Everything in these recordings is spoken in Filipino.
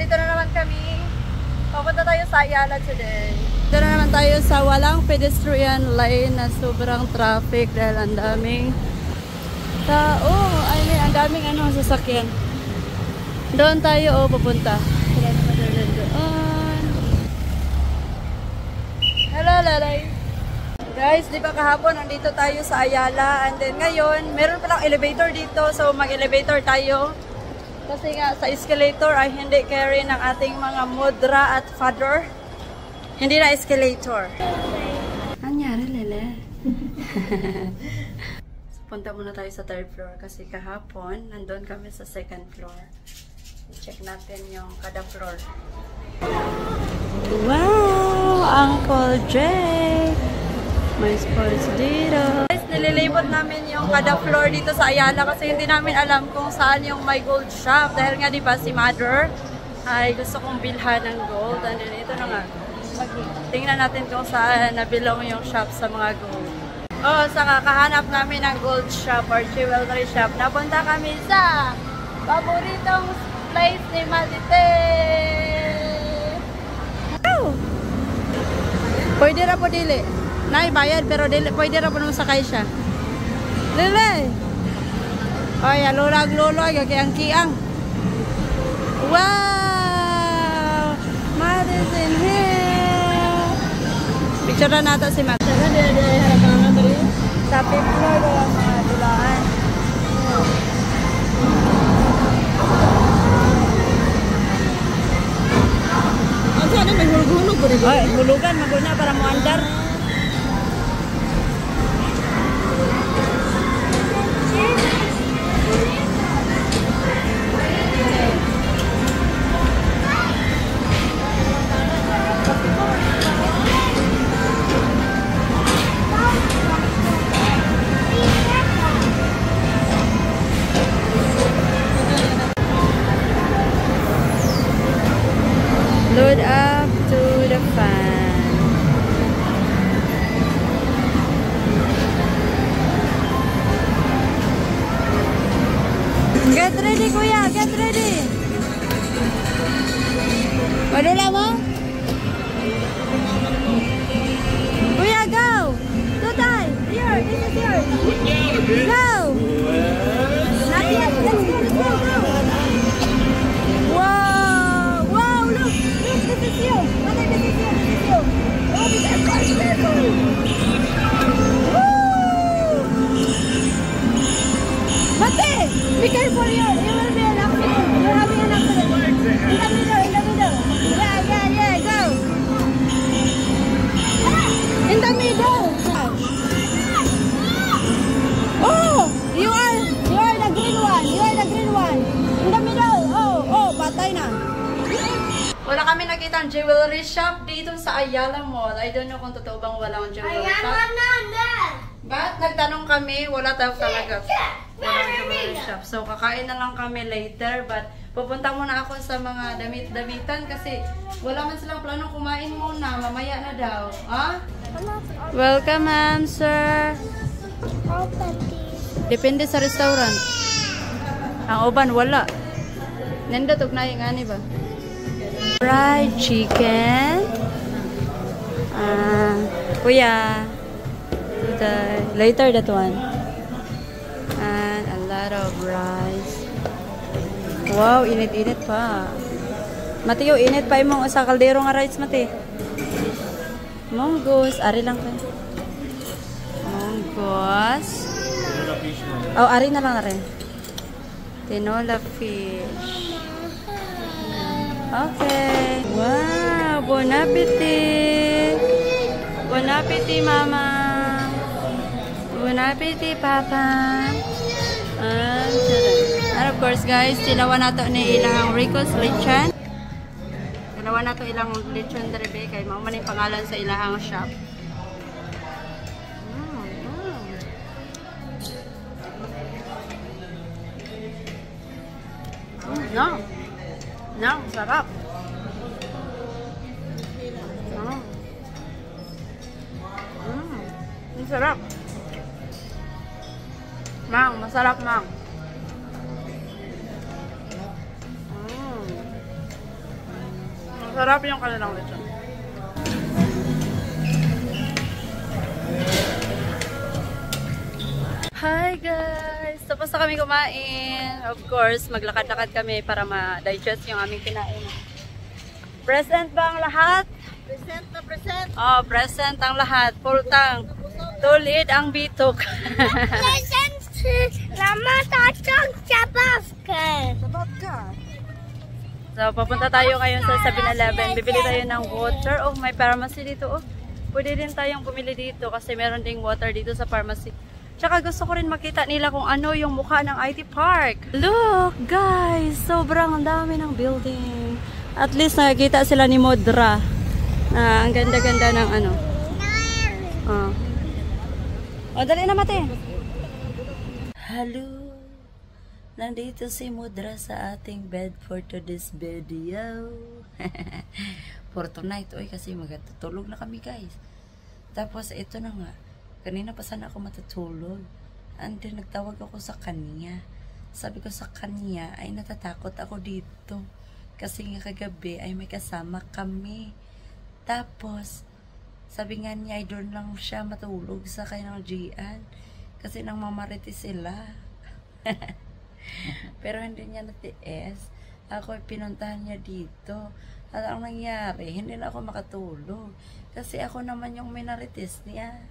nandito na naman kami. Papunta tayo sa Ayala today. Dito na naman tayo sa walang pedestrian lane na sobrang traffic dahil ang daming tao. I mean, ang daming sasakyan. Doon tayo pupunta. Doon. Hello, lalay. Guys, di ba kahapon nandito tayo sa Ayala and then ngayon, meron palang elevator dito so mag-elevator tayo. Kasi nga sa escalator ay hindi carry ng ating mga mudra at father. Hindi na escalator. Anyari, Lele? So, punta muna tayo sa third floor kasi kahapon nandun kami sa second floor. I-check natin yung kada floor. Wow! Uncle Jay! May sports dito. Guys, nililibot namin yung kada floor dito sa Ayala kasi hindi namin alam kung saan yung may gold shop. Dahil nga diba si Mother ay gusto kong bilhan ng gold. And then ito na nga. Tingnan natin kung saan nabilong yung shop sa mga gold. Oh, sa kakahanap namin ng gold shop or jewelry shop, napunta kami sa paboritong place ni Malite. Oh! Pwede na po dili. Bayad pero dili, pwede na po naman sakay siya. Dili! Ay, alulag-lulag, kiang-kiang. Wow! Mother's in here! Picture na natin si Matt. Sa fifth floor daw ang mga dulaan. Ang saan may hulog-hulog ko rin? Ay, hulugan, magunya para mo andar. Load up to the fan. Get ready, kuya. Get ready. Madula mo? Kuya, go. Tutay. Here. This is yours. Go. Not yet. Let's go. Let's go. Go. Wow. Wow. Look. This is you. Mother, this is you. This is you. Oh, be careful. Be careful. Woo! Mate, be careful here. You will be an accident. You're having an accident. In the middle. In the middle. Yeah. Go. In the middle. Oh, you are the green one. You are the green one. In the middle. Oh, patay na. Wala kami nakita ang jewelry shop dito sa Ayala Mall. I don't know kung totoo bang walang jewelry shop. But nagtanong kami, wala daw talaga. Walang jewelry shop. So kakain na lang kami later. But pupunta muna ako sa mga damit-damitan kasi wala man silang plano kumain muna. Mamaya na daw. Ha? Welcome, ma'am, sir. Depende sa restaurant. Ang uban, wala. Nanda tugnay nga ni ba? Fried chicken. Kuya. Later that one. And a lot of rice. Wow, init-init pa. Mati, yung init pa yung sa kaldero nga rice, mati. Monggos. Ari lang kayo. Monggos. Oh, ari na lang rin. Tinola fish. Okay. Wow, bon appetit. Bon appetit, mama. Bon appetit, papa. And of course, guys, tilawan nato ni ilang Rico's Lechon. Tilawan nato ilang lechon derebe kay mao man yung pangalan sa ilang shop. No, sarap. Ang sarap. Mang, masarap, mang. Masarap yung kanilang lechon. Hi guys! Tapos na kami kumain. Of course, maglakad-lakad kami para ma-digest yung aming kinain. Present ba ang lahat? Present na present. Oh, present ang lahat. Full tank. Tulid ang bitok. Present lama tatang sabab ka. So, papunta tayo ngayon sa 7-Eleven. Bibili tayo ng water. Oh, may pharmacy dito. Oh, pwede din tayong bumili dito kasi meron ding water dito sa pharmacy. Tsaka gusto ko rin makita nila kung ano yung mukha ng IT Park. Look, guys! Sobrang dami ng building. At least nakikita sila ni Modra. Ang ganda-ganda ng ano. Oh, dali na mate. Hello! Nandito si Modra sa ating bed for today's video. For tonight. Oy, kasi magtutulog na kami, guys. Tapos, ito na nga. Kanina pa sana ako matutulog. And then, nagtawag ako sa kanya. Sabi ko sa kanya, ay natatakot ako dito. Kasi nga kagabi ay may kasama kami. Tapos, sabi nga niya ay doon lang siya matulog sa kanyang Gian. Kasi nang mamarites sila. Pero hindi niya natiis. Ako ay pinuntahan niya dito. At ang nangyari, hindi na ako makatulog. Kasi ako naman yung minarites niya.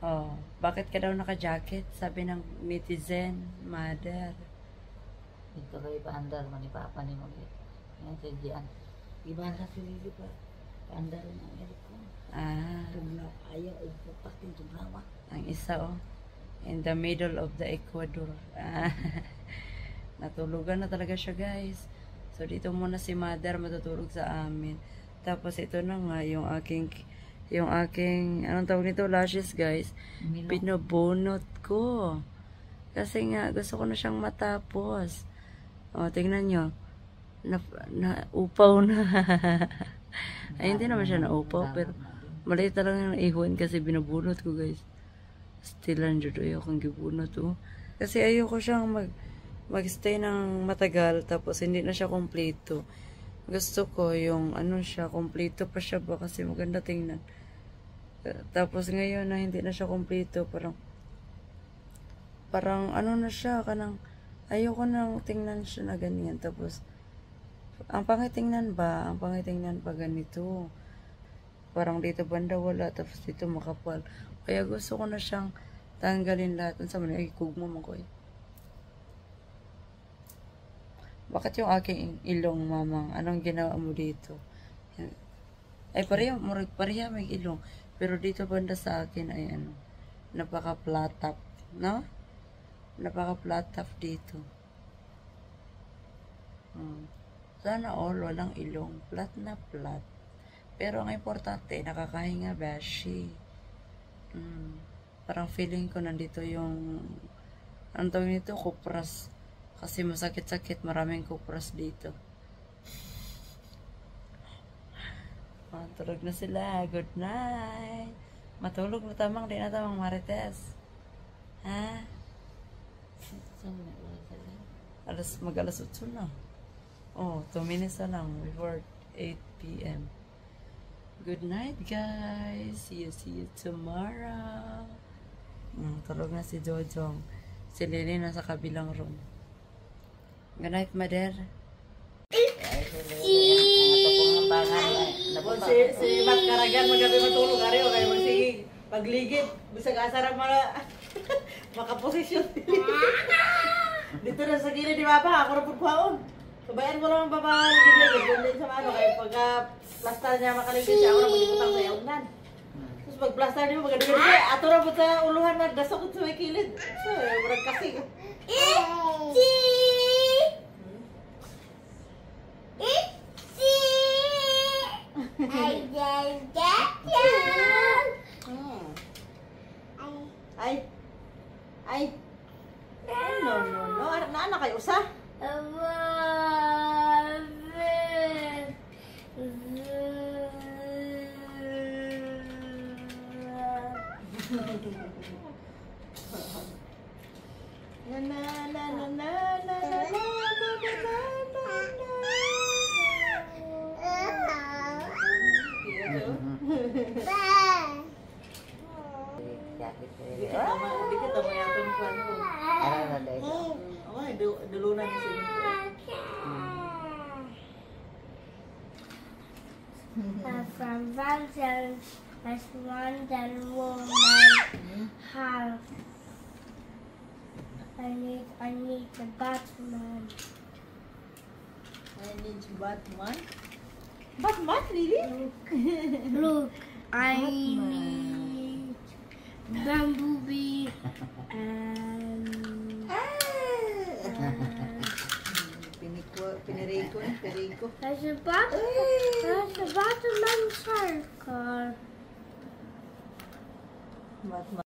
Oh, bakit ka daw naka-jacket? Sabi ng netizen, mother. Ito kayo paandar man ni Papa ni Mag. Yan sa diyan. Iba na si Lili pa. Paandar ng aircon. Tugnaw ayaw ay papakin tugnaw. Ang isa oh. In the middle of the Ecuador. Natulugan na talaga siya, guys. So dito muna si mother matutulog sa amin. Tapos ito na nga yung aking anong tawag nito, lashes, guys. Pinabunot ko. Kasi nga gusto ko na siyang matapos. O, tingnan nyo. Upaw na. Ay, hindi naman siya naupaw. Pero maliit talaga ng ihon kasi binabunot ko, guys. Stilan dyan. Ayoko kong gibunot, oh. Kasi ayoko siyang mag-stay ng matagal. Tapos hindi na siya kompleto. Gusto ko yung ano siya, kompleto pa siya ba kasi maganda tingnan. Tapos ngayon na hindi na siya kompleto, parang ano na siya, ayoko nang tingnan siya na ganyan. Tapos ang pangitingnan pa ganito. Parang dito banda wala, tapos dito makapal. Kaya gusto ko na siyang tanggalin lahat. Ang sama na, ikugmo mo ko eh. Bakit yung aking ilong, mamang? Anong ginawa mo dito? Ay, pareha may ilong. Pero dito banda sa akin ay ano, napaka-flat top, no? Napaka-flat top dito. Sana all, walang ilong. Flat na flat. Pero ang importante, nakakahinga bashi. Parang feeling ko nandito yung, anong tawag nito, kupras. Kasi masakit-sakit, maraming kupras dito. Tulog na sila. Good night. Matulog na tamang, di na tamang marites. Ha? Mag-alas 8 na. Oh, 2 minutes na lang before 8 p.m. Good night, guys. See you tomorrow. Tulog na si Jojong. Si Lily nasa kabilang room. Good night, mother. Si Mat Karagan magabi matulog ari o kay magsige pagligid bisag asara makaposisyon. Dito na sa gilid di Papa, ako ra pud kwaon. Subayan ko lang Papa ligid-ligid din sa ano kay pagka plaster niya makaligid siya ako ra magikutang sa yawnan. Tapos pag plaster niya magadigid ato ra pud sa uluhan na dasok sa may kilid. So, murag kasi. Ay. No. Naanak kayo usa? Di kita mayatong kwan ko. Ano na dahil? Okay, dulunan ni sila. From Vancel, as one that woman have. I need the Batman. I need Batman. Batman, really? Look, I need Bumblebee and Piniriko. there's a Batman circle. Batman.